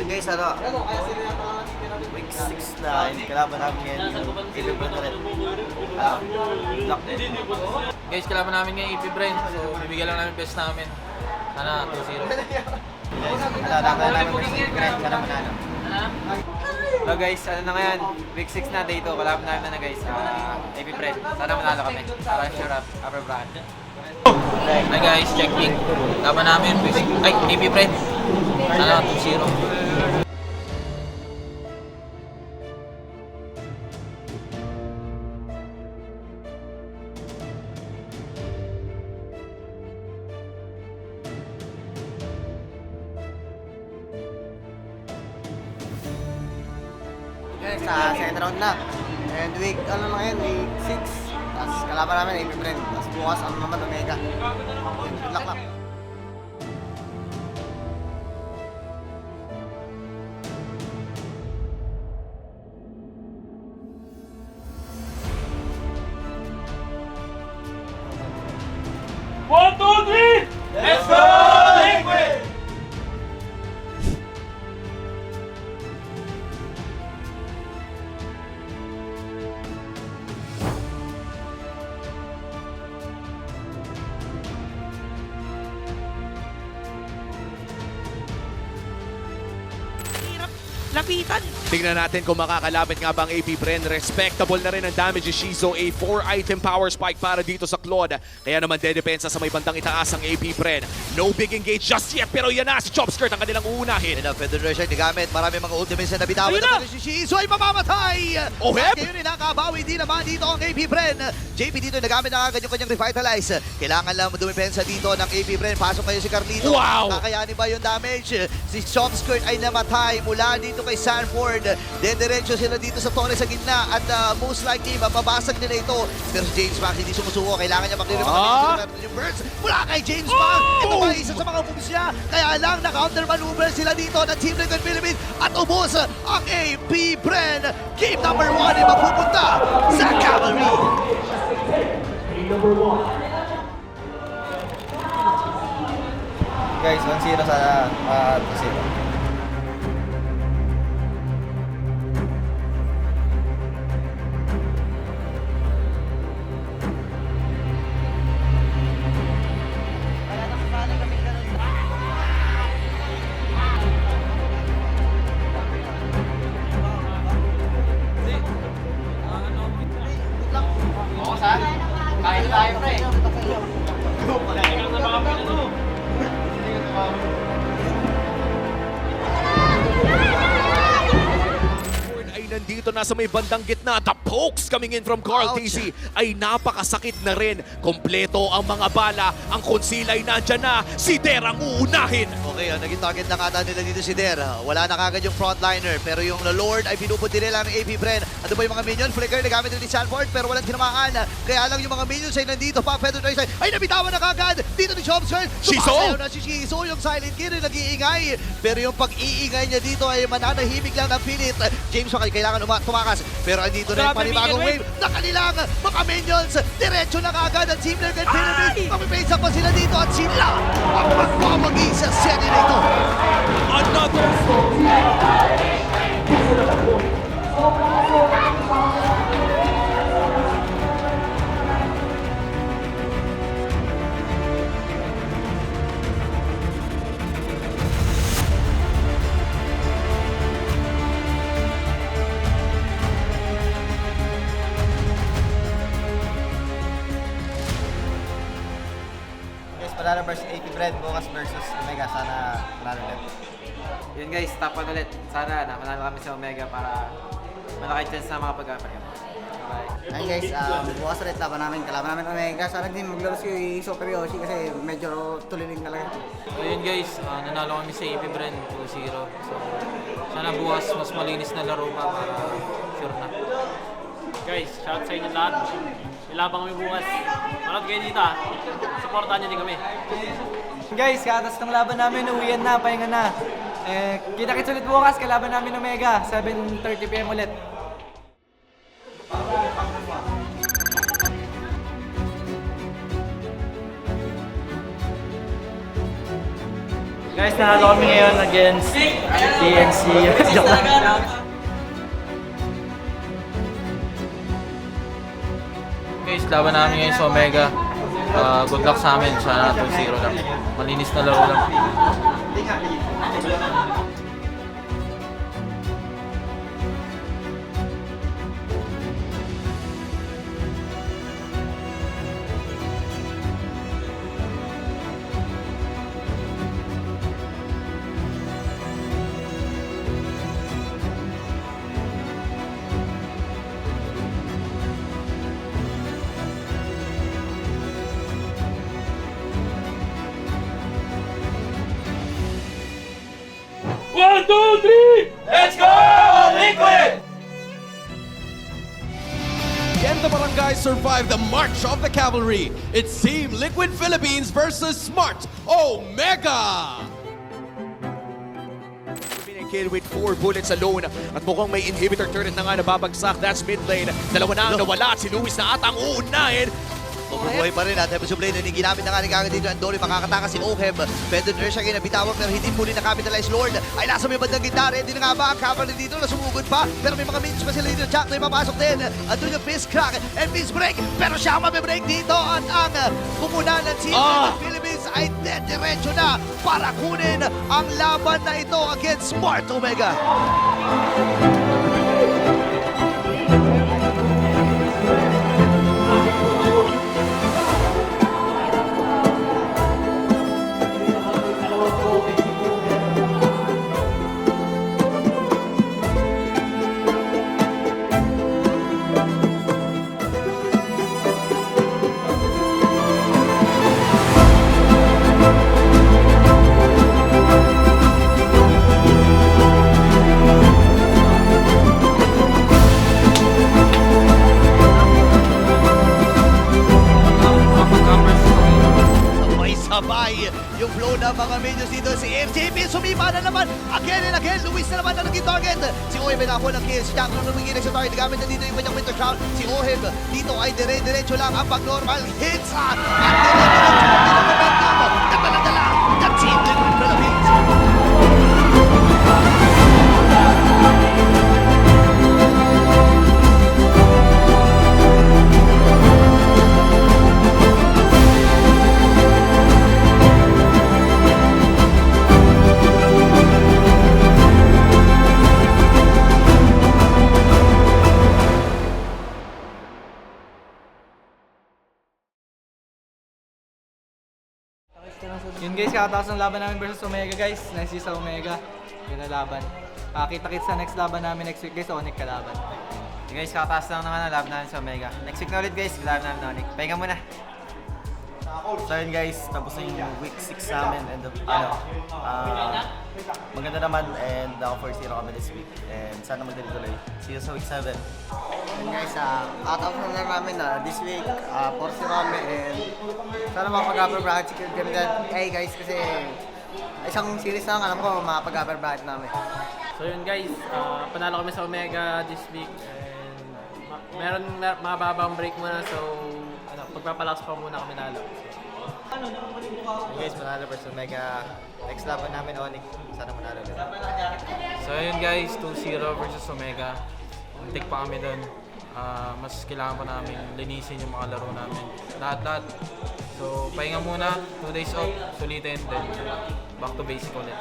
Ayun guys, ano? Week 6 na. Kalaban namin ngayon yung AP Brand ulit. Lock din. Guys, kalaban namin ngayon AP Brand. So, bibigyan lang namin best namin. Sana 2-0. Guys, laban namin yung AP Brand. Sana manalo. Hello guys, ano na ngayon? Week 6 na day 2. Kalaban namin na guys. AP Brand. Sana manalo kami. Para sure up upper bracket. Hi guys, checking. Laban namin ay AP Brand. Sana 2-0. Guys, sa second round na. And week, ano na ngayon, week 6. Tapos kalaban namin AP Brand. Tapos bukas, ano naman, Omega. Good luck lang. One, two, three! Let's go, Liquid! Lapitan. Tingnan natin kung makakalaban nga bang AP Bren. Respectable na rin ang damage ni Shizo. A 4-item power spike para dito sa Claude. Kaya naman dedepensa sa may bandang itaas ang AP Bren. No big engage just yet, pero yan na si Chopskirt ang kanilang uunahin. Yan ang Federation nigamit. Marami mga ultimates na nabitawan. Ayun na! Naman si Shizo ay mamamatay! Oh, Heb! At ngayon ay nakabawi din naman dito ang AP Bren. JP dito nagamit na agad yung kanyang revitalize. Kailangan lang dumipensa dito ng AP Bren. Pasok kayo si Carlito. Wow! Kakayanin ba yung damage? Si Chopskirt ay namatay mula dito kay Sanford. Dediretso sila dito sa torre sa gitna at most likely mababasag nila ito. Pero si James Max hindi sumusuko. Kailangan niya maklirin yung burst mula kay James Max. Ito ba isa sa mga moves niya? Kaya lang na-counter maneuver sila dito ng Team Liquid Philippines at ubos ang AP Bren. Game number 1 ay mapupunta sa Cavalry. Guys, 1-0 sa 2-0. Kahit tayo, pre. Ay nandito na sa may bandang gitna. The pokes coming in from Carl TC ay napakasakit na rin. Kompleto ang mga bala. Ang konsilay nandyan na. Si Der ang uunahin. Okay, naging target na kata nila dito si Der. Wala na kagad yung frontliner, pero yung Lord ay pinupunti nila ng AP Bren. Ano ba yung mga minion? Flicker nagamit rin ni Sanford, pero walang tinamaan. Kaya lang yung mga minions ay nandito pa. Feather Trace ay nabitawan na kagad. Dito ni Chopskirt. Shizo! Sumasayaw na si Shizo, yung silent kill yung nag-iingay. Pero yung pag-iingay niya dito ay mananahimik lang ng pilit. James Mackay kailangan tumakas. Pero andito na yung panibagong wave na kanilang mga minions. Diretso na kagad ang Team Liquid Philippines. Mamipface up pa sila dito at sila ang magpapagi sa serye na ito. Another Guys, panalo versus AP Brand. Bukas versus Omega. Sana panalo ulit. Yun guys, top 1 ulit. Sana na manalo kami sa Omega para malaki chance na makapag-upper kami. Bye. Ayun guys, bukas ulit laban namin. Kalaban namin Omega. Sana din maglaro si Super Yoshi kasi medyo tulinig talaga. Ayun guys, nanalo kami sa AP Brand 2-0. So, sana bukas mas malinis na laro pa para sure na. Guys, shout sa inyo lahat. Ilabang kami bukas. Manood kayo dito ha. Supportahan niyo din kami. Guys, katas ng laban namin, uwian na, pahinga na. Kita-kits ulit bukas, kalaban namin Omega, 7:30 PM ulit. Guys, nanalo kami ngayon against TNC. Joke lang. Guys, laban namin ngayon sa Omega. Good luck sa amin. Sana 2-0 lang. Malinis na laro lang. Can the Barangay survive the march of the cavalry? It's Team Liquid Philippines versus Smart Omega! Kill with 4 bullets alone at mukhang may inhibitor turret na nga nababagsak. That's mid lane. Dalawa na ang nawala at si Luis na atang uunahin. Bubuhay pa rin at Episode Blade na ginamit na nga ni Kagad dito. Andori makakataka si Ohem. Pwede na siya kinabitawan pero hindi muli na-capitalize Lord. Ay nasa may bandang gitna. Ready na nga ba ang cavalry dito? Nasumugod pa. Pero may mga minions pa sila dito. Jack na ipapasok din. Andun yung Fist Crack and Fist Break. Pero siya ang mabibreak dito. At ang kumunan ng Team Philippines ay diretso na para kunin ang laban na ito against Smart Omega. Sabay yung flow ng mga minions dito. Si FJP sumipa na naman again and again. Luis na naman ang naging target. Si Oheb ay nakakuha ng kill. Si Jack na naman sa target. Gamit na dito yung kanyang Winter Crown. Si Oheb dito ay dire-diretso lang ang pag-normal hits. At dire-diretso ang momentum. Nagpaladala ng Team Liquid Philippines. Yun guys, kakatapos ng laban namin versus Omega guys. Nice sa Omega. Yun na laban. Kita-kits sa next laban namin next week guys. Onyx kalaban. Yung guys, kakataas lang naman ang laban namin sa Omega. Next week na ulit guys, laban namin na Onyx. Pahinga muna. So yun guys, tapos na yung week 6 namin and maganda naman and ako 4-0 kami this week and sana magdali-tuloy. See you sa week 7. And guys, kakatapos na lang namin this week, 4-0 kami and sana makapag-upper bracket si kami hey guys kasi isang series lang alam ko makapag-upper bracket namin. So yun guys, panalo kami sa Omega this week and meron mababang break muna so pagpapalakas pa muna kami nalo. Hey guys, manalo versus Omega. Next laban namin Onyx. Sana manalo ulit. So yun guys, 2-0 versus Omega. Take pa kami doon. Mas kailangan pa namin linisin yung mga laro namin. Lahat-lahat. So pahinga muna, 2 days off, sulitin, then back to basic ulit.